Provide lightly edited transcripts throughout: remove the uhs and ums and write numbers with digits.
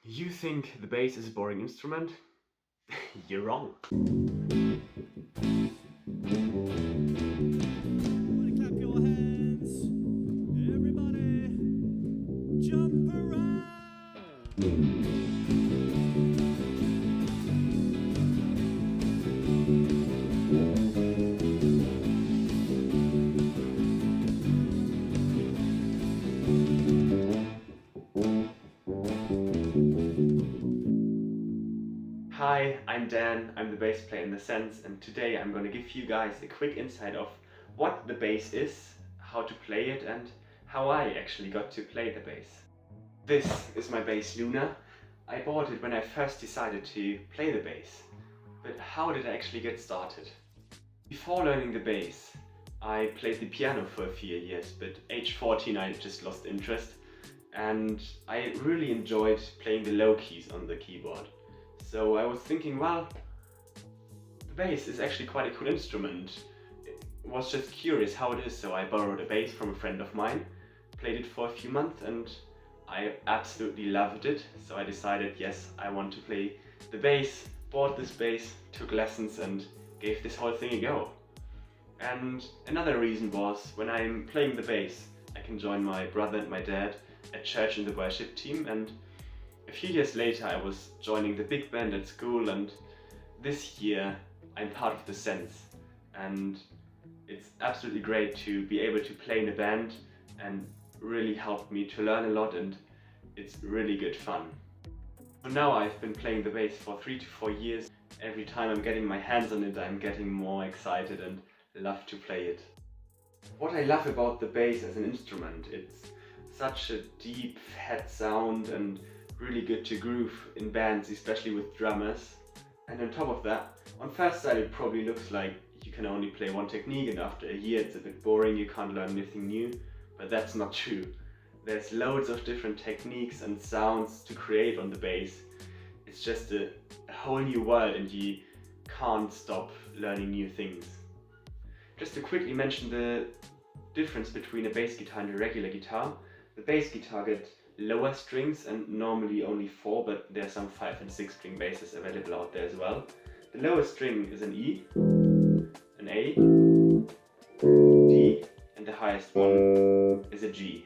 You think the bass is a boring instrument? You're wrong. Clap your hands, everybody, jump around. Hi, I'm Dan, I'm the bass player in The Sense, and today I'm going to give you guys a quick insight of what the bass is, how to play it, and how I actually got to play the bass. This is my bass Luna. I bought it when I first decided to play the bass. But how did I actually get started? Before learning the bass, I played the piano for a few years, but age 14 I just lost interest, and I really enjoyed playing the low keys on the keyboard. So I was thinking, well, the bass is actually quite a cool instrument. I was just curious how it is, so I borrowed a bass from a friend of mine, played it for a few months, and I absolutely loved it. So I decided, yes, I want to play the bass, bought this bass, took lessons, and gave this whole thing a go. And another reason was, when I'm playing the bass, I can join my brother and my dad at church in the worship team, and a few years later I was joining the big band at school, and this year I'm part of The Sense, and it's absolutely great to be able to play in a band and really helped me to learn a lot, and it's really good fun. So now I've been playing the bass for 3 to 4 years. Every time I'm getting my hands on it, I'm getting more excited and love to play it. What I love about the bass as an instrument, it's such a deep, fat sound and really good to groove in bands, especially with drummers. And on top of that, on first sight it probably looks like you can only play one technique, and after a year it's a bit boring, you can't learn anything new, but that's not true. There's loads of different techniques and sounds to create on the bass. It's just a whole new world, and you can't stop learning new things. Just to quickly mention the difference between a bass guitar and a regular guitar. The bass guitar gets lower strings, and normally only 4, but there are some 5 and 6 string basses available out there as well. The lowest string is an E, an A, D, and the highest one is a G.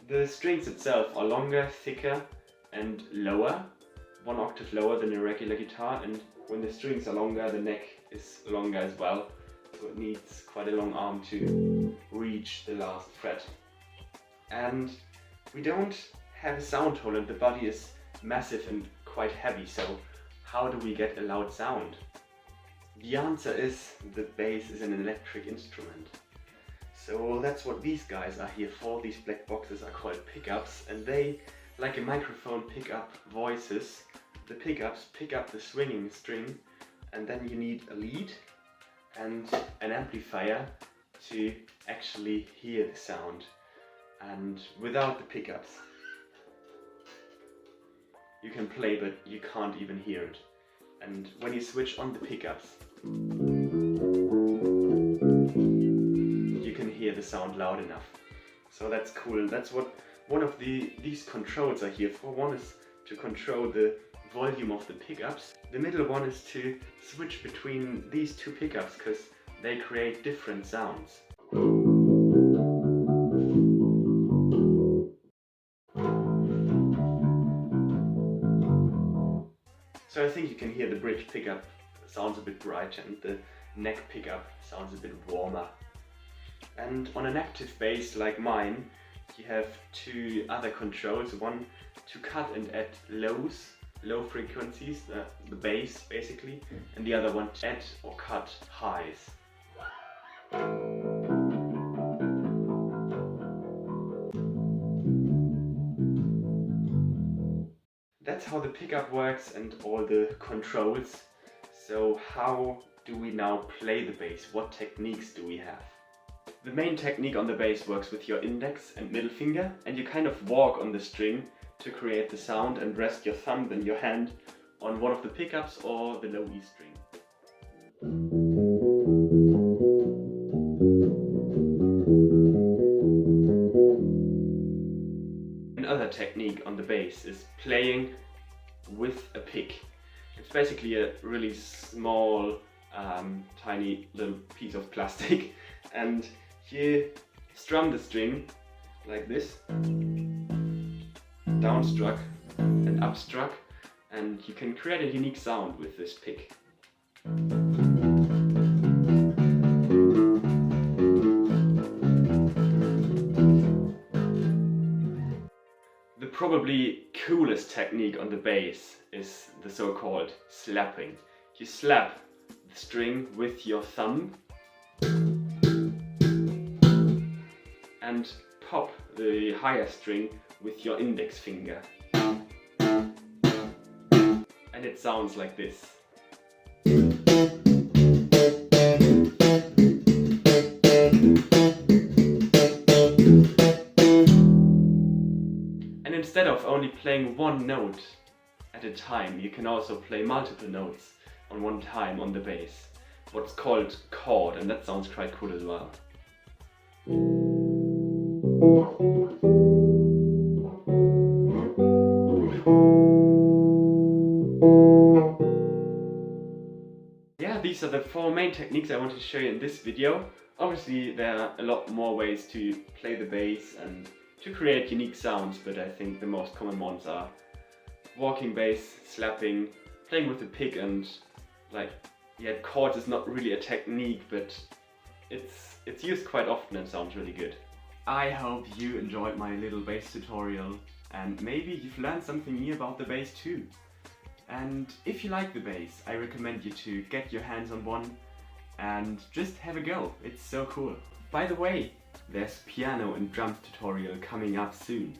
The strings itself are longer, thicker and lower, 1 octave lower than a regular guitar, and when the strings are longer, the neck is longer as well, so it needs quite a long arm to reach the last fret. And we don't have a sound hole, and the body is massive and quite heavy, so how do we get a loud sound? The answer is the bass is an electric instrument. So that's what these guys are here for. These black boxes are called pickups, and they, like a microphone, pick up voices. The pickups pick up the swinging string, and then you need a lead and an amplifier to actually hear the sound. And without the pickups, you can play, but you can't even hear it. And when you switch on the pickups, you can hear the sound loud enough. So that's cool. That's what one of these controls are here for. One is to control the volume of the pickups. The middle one is to switch between these two pickups, because they create different sounds. So I think you can hear the bridge pickup sounds a bit brighter, and the neck pickup sounds a bit warmer. And on an active bass like mine, you have 2 other controls. One to cut and add low frequencies, the bass basically, and the other one to add or cut highs. That's how the pickup works and all the controls. So how do we now play the bass? What techniques do we have? The main technique on the bass works with your index and middle finger, and you kind of walk on the string to create the sound and rest your thumb and your hand on one of the pickups or the low E string. Another technique on the bass is playing with a pick. It's basically a really small, tiny little piece of plastic, and you strum the string like this, downstruck and upstruck, and you can create a unique sound with this pick. The probably coolest technique on the bass is the so-called slapping. You slap the string with your thumb and pop the higher string with your index finger. And it sounds like this. And instead of only playing one note at a time, you can also play multiple notes on one time on the bass. What's called chord, and that sounds quite cool as well. Yeah, these are the 4 main techniques I wanted to show you in this video. Obviously there are a lot more ways to play the bass and to create unique sounds, but I think the most common ones are walking bass, slapping, playing with the pick, and chords is not really a technique, but it's used quite often and sounds really good. I hope you enjoyed my little bass tutorial, and maybe you've learned something new about the bass too. And if you like the bass, I recommend you to get your hands on one and just have a go. It's so cool. By the way, there's piano and drums tutorial coming up soon,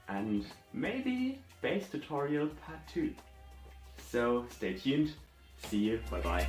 and maybe bass tutorial part 2. So stay tuned. See you. Bye bye.